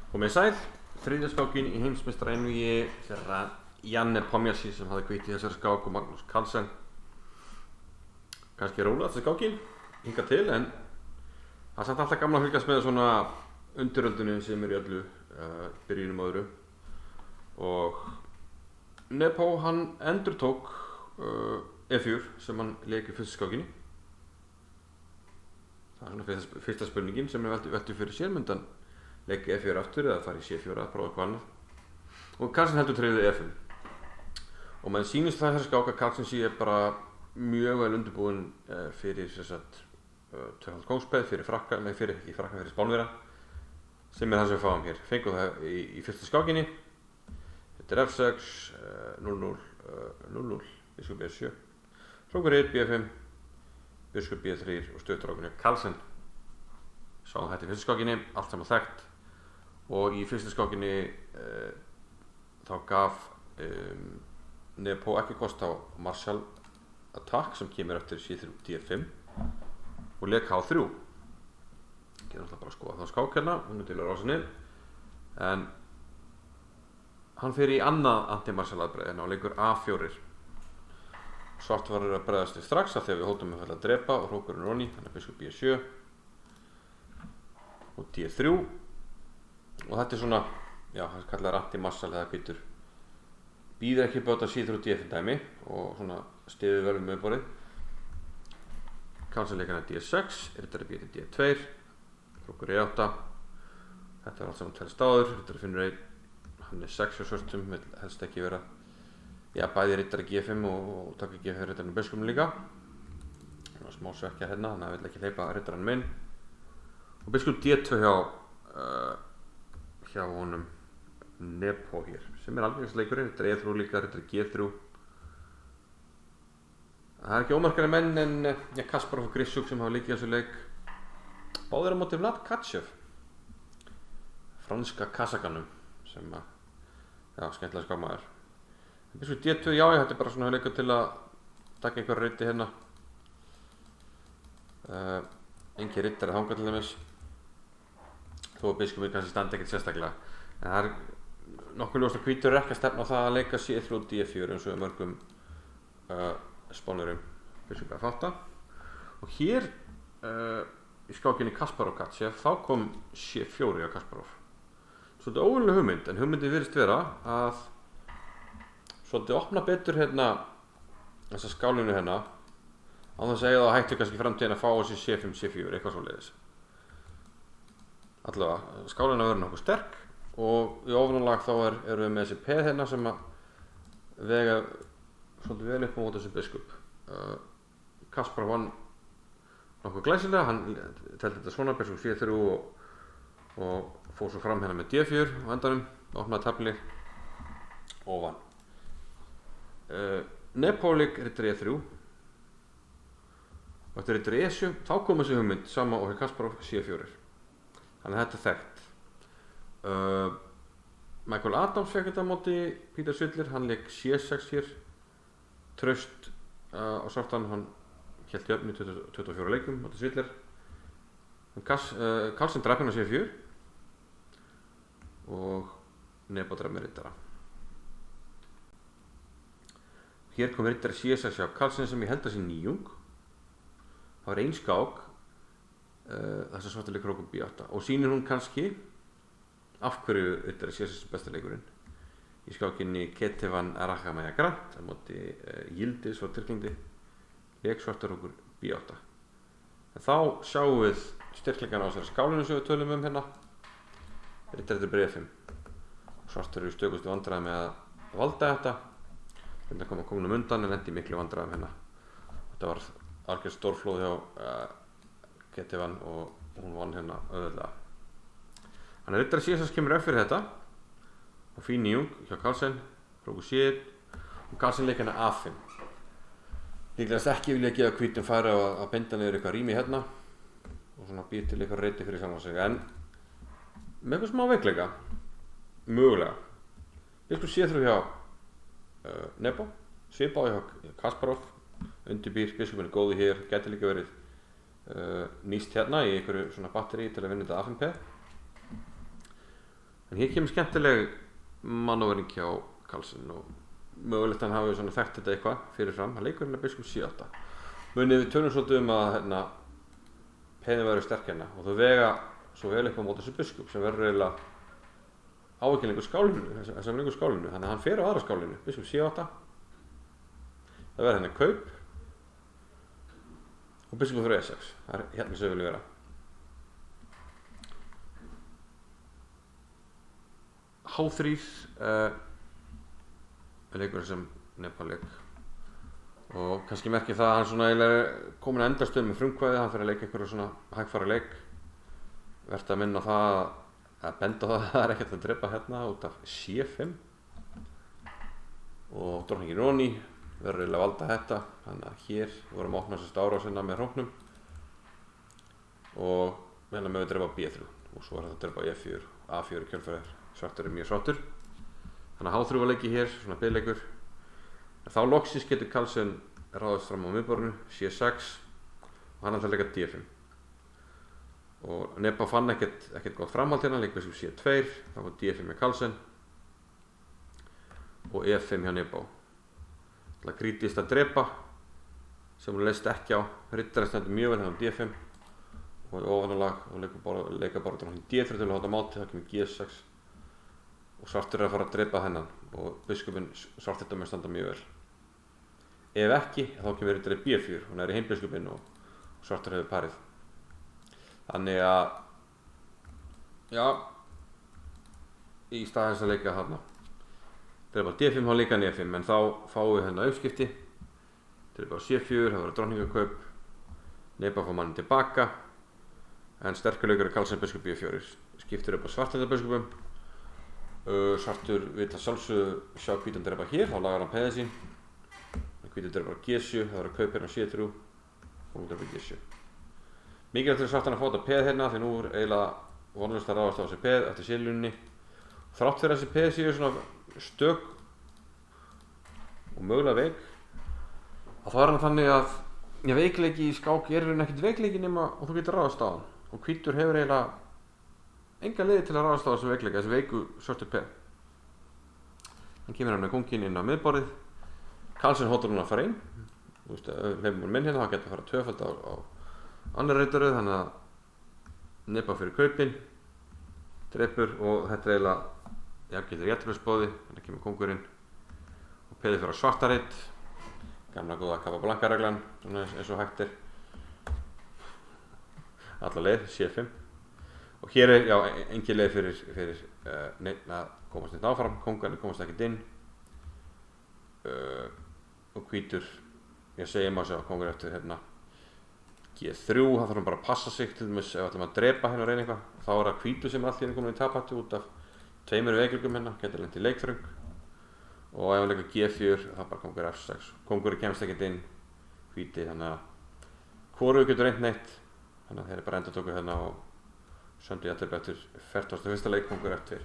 Komið sæl, þriðja skákin í heimsmeistaraeinvígi þeirra Janne Pomjashi sem hafði kvitt í þessari skák og Magnús Carlsen. Kannski rólegasta skákin hingað til, en það er samt alltaf gaman að fylgjast með svona undiröldunni sem í öllu byrjunum og öðru. Og Nepo hann endurtók E4 sem hann lék í fyrsta skákinni. Það er svona fyrsta spurningin sem velti fyrir sér, myndi hann leika E4 aftur eða fara í C4 að prófa eitthvað annað. Og Carlsen heldur tryggði E5. Og maður sýnist það þessa skák að Carlsen sé bara mjög vel undirbúinn fyrir tvöfald kóngspeð, fyrir Spánverja, sem það sem við fáum hér. Fengum það í fyrsta skákinni. Þetta er F6, 0-0, 0-0, biskop B7, hrókur E1, B5, biskop B3 og stöðutrákunni Carlsen. Sáum þetta í fyrsta skákinni, allt saman þekkt. Og í fyrsta skákinni þá gaf Nepo ekki kost á Marshall Attack sem kemur eftir C3 D5 og lék H3. Getur alltaf bara að skoða þá skák hérna, hún til að rása niður. En hann fer í annað anti-Marshall aðbreið og leikur A4. Svart var að bregðast við strax að þegar við hóldum að drepa og hrókurinn Ronny, þannig að biskop B7 og D3. Og þetta er svona, já, það kallar anti-Marshall eða hvítur. Býður ekki upp á þetta C3 D5 dæmi og svona stiður vel með borðið. Carlsen leik hann að D6, riddari B til D2, hrókur E8. Þetta var allt saman tveir stáður, riddari finnur einn, hann er 6 hjá svörtum, vil helst ekki vera, já, bæði riddari G5 og taka G5 riddarinn og biskupnum líka. Það var smá svekkja hérna, þannig að hann vil ekki hleypa riddarinn minn. Og biskup D2 hjá honum Nepo hér, sem er algengasleikurinn, þetta er E3 líka, riddari G3. Það er ekki ómarkari menn en Kasparov og Grishuk sem hafa leikið þessu leik. Báðir á móti Vlad Tkachev, franska kasakanum, sem já, skemmtilega skámaður. Biskup D2, já, þetta er bara svona leikur til að taka einhver riti hérna. Engi riddari þangað til dæmis, þó að biskupinn kannski standi ekkert sérstaklega. En það er nokkuð ljóst að hvítur ekki að stefna á það að leika C3 og D4 eins og mörgum Spánverjum biskup F8. Og hér í skákinni Kasparov Tkachev þá kom C4 á Kasparov. Svolítið óvenjuleg hugmynd, en hugmyndin virðist vera að svolítið opna betur hérna þessa skálinu hérna á þess að segja það hættu kannski framtíðin að fá þessi C5, C4, eitthvað svoleiðis. Allavega, skálinu verður nokkuð sterk og í ofanálag þá erum við með þessi peð hérna sem að vega svolítið vel upp á móti þessu biskup. Kasparov vann nokkuð glæsilega, hann teldi þetta svona, biskup C3 og fór svo fram hérna með D4 á endanum, opnaði tabli og vann. Nepo leik riddari E3 og eftir riddari E7 þá kom þessi hugmynd sama og hér Kasparov C4. Þannig að þetta er þekkt. Michael Adams fekk þetta á móti Peter Svidler, hann leik C6 hér. Traust á svartan, hann hélt jöfn í 24 leikum á móti Svidler. Carlsen draf hann á C4 og Nepo draf með riddara. Hér kom riddari C6 hjá Carlsen sem ég held að sé nýjung. Það var ein skák þess að svarta leikur okkur B8 og sýnir hún kannski af hverju riddari C6 besta leikurinn. Í skákinni Ketevan Arahamaya Grant á móti Yildiz og Tyrklandi leik svartar okkur B8. En þá sjáum við styrkleikana á þessari skálinu sem við tölum hérna. Riddari B5. Svartar eru stökustu vandræði með að valda þetta. Þetta kom að komunum undan en lendi miklu vandræðum hérna. Þetta var algjör stórflóð hjá Ketevan og hún vann hérna auðvitað. Þannig að riddari C6 kemur upp fyrir þetta og fín nýjung hjá Carlsen, hrókur C1 og Carlsen leik hérna A5. Líklegast ekki vilja gefa hvítum færi að benda niður eitthvað rými hérna og svona býr til eitthvað reyti fyrir saman sig, en með eitthvað smá veikleika, mögulega. Biskup C3 hjá Nepo, svipað hjá Kasparov, undirbýr, biskupinn er góði hér, gæti líka verið nýst hérna í einhverju svona batteri til að vinna þetta A5P. En hér kemur skemmtileg mannovering hjá Carlsen og mögulegt hann hafi svona þekkt þetta eitthvað fyrirfram. Hann leikur hérna biskup C8. Munið við tölum svolítið að hérna peðin verður sterk hérna og þau vega svo vel upp á móti þessu biskup sem verður eiginlega ávíkjum skálinu, þessar lengur skálinu. Þannig að hann fer á aðra skálinu, biskup C8. Það verður hérna kaup og biskup fyrir E6. Það hérna sem við viljum vera. H3 leikur sem Nepal-leik og kannski merkir það að hann svona eiginlega komin að endastöð með frumkvæði. Hann fyrir að leika einhverju svona hægfara leik. Vert að minna það að benda á það að það ekkert að drepa hérna út af C5 og drottningin Roni verður eiginlega að valda þetta. Þannig að hér vorum að opna sérst árásina með hróknum og hérna með að drepa B3 og svo er þetta að drepa E4, A4 í kjölfarið. Svartur er mjög svartur. Þannig að H3 var leikið hér, svona biðleikur. Þá loksins getur Carlsen ráðist fram á miðborðinu, C6 og hann ætlar að leika D5. Og Nepal fann ekkert gott framhald hérna, leik biskup C2, þá var D5 með Carlsen og E5 hjá Nepal. Það krítist að drepa sem hún leist ekki á. Riddarinn stendur mjög vel hérna á D5 og í ofanálag og leika bara drótning D3 til að halda máti. Það kemur G6 og svartur er að fara að drepa hennan og biskupinn svartir með standa mjög vel. Ef ekki, þá kemur riddarinn B4, hún er í heimbiskupinn og svartur hefur parið. Þannig að, já, í stað þess að leika þarna drepa D5 þá leika hann E5, en þá fáum við hérna uppskipti. Drepa á C4, það verður drottningakaup, Nepal fá mannin tilbaka, en sterkur leikur er Carlsen biskup B4, skiptir upp á svartliðabiskupum. Svartur vill að sjálfsögðu sjá hvítan drepa hér, þá lagar hann peðið sín. Hvítur drepa á G7, það verður kaup hérna á C3 og hún drepa G7. Mikilvægt fyrir svartan að fá þetta peð hérna því nú er eiginlega vonlaust að ráðast á þessi peð eftir síðlunni. Þrátt fyrir þessi peð séu svona stök og mögulega veik að þá er hann þannig að veikleiki í skák er ekkert veikleiki nema og þú getur ráðast á hann og hvítur hefur eiginlega enga leiði til að ráðast á þessum veikleika, þessi veiku svörtu peð. Hann kemur hann með kónginn inn á miðborðið. Carlsen hótar hún að fara inn. Þú veist, hleypum minn hérna, hann getur að fara tvöfald á annar reytaröð, þannig að Nepal fyrir kaupinn, drepur og þetta er eiginlega getur jætturlöfsbóði. Þannig kemur kóngurinn og peðið fyrir á svarta reyt. Gamla góða Capablanca reglan, svona eins og hægt er. Alla leið, C5. Og hér er, engin leið fyrir neinn að komast neitt áfram, kóngarnir komast ekkert inn og hvítur, ég segi maður að kóngur eftir hérna G3, það þarf hann bara að passa sig til dæmis ef ætlum að drepa hérna og reyna eitthvað, þá er það hvítur sem allt hérna komin í taphættu út af tveimur veikleikum hérna, getur lent í leikþröng og ef hann leikur G4, það bara kóngur F6, kóngur kemst ekkert inn, hvíti, þannig að hvorugur getur reynt neitt, þannig að þeir eru bara endatöku hérna og sömdu jættur eftir 41. leik kóngur F2.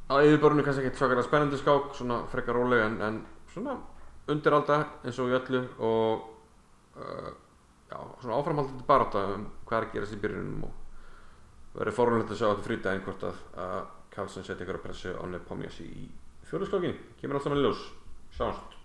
Á yfirborðinu kannski ekkert svakalega spennandi skák, svona frekar róleg en svona undiralda eins og í öllu og svona áframhaldandi barátta hvað er að gerast í byrjunum og verður fórunlegt að sjá þetta frídaginn hvort að Carlsen setja ykkur að pressu á Nepomniachtchi í fjórðu skákinni. Kemur alltaf með ljós. Sjáumst.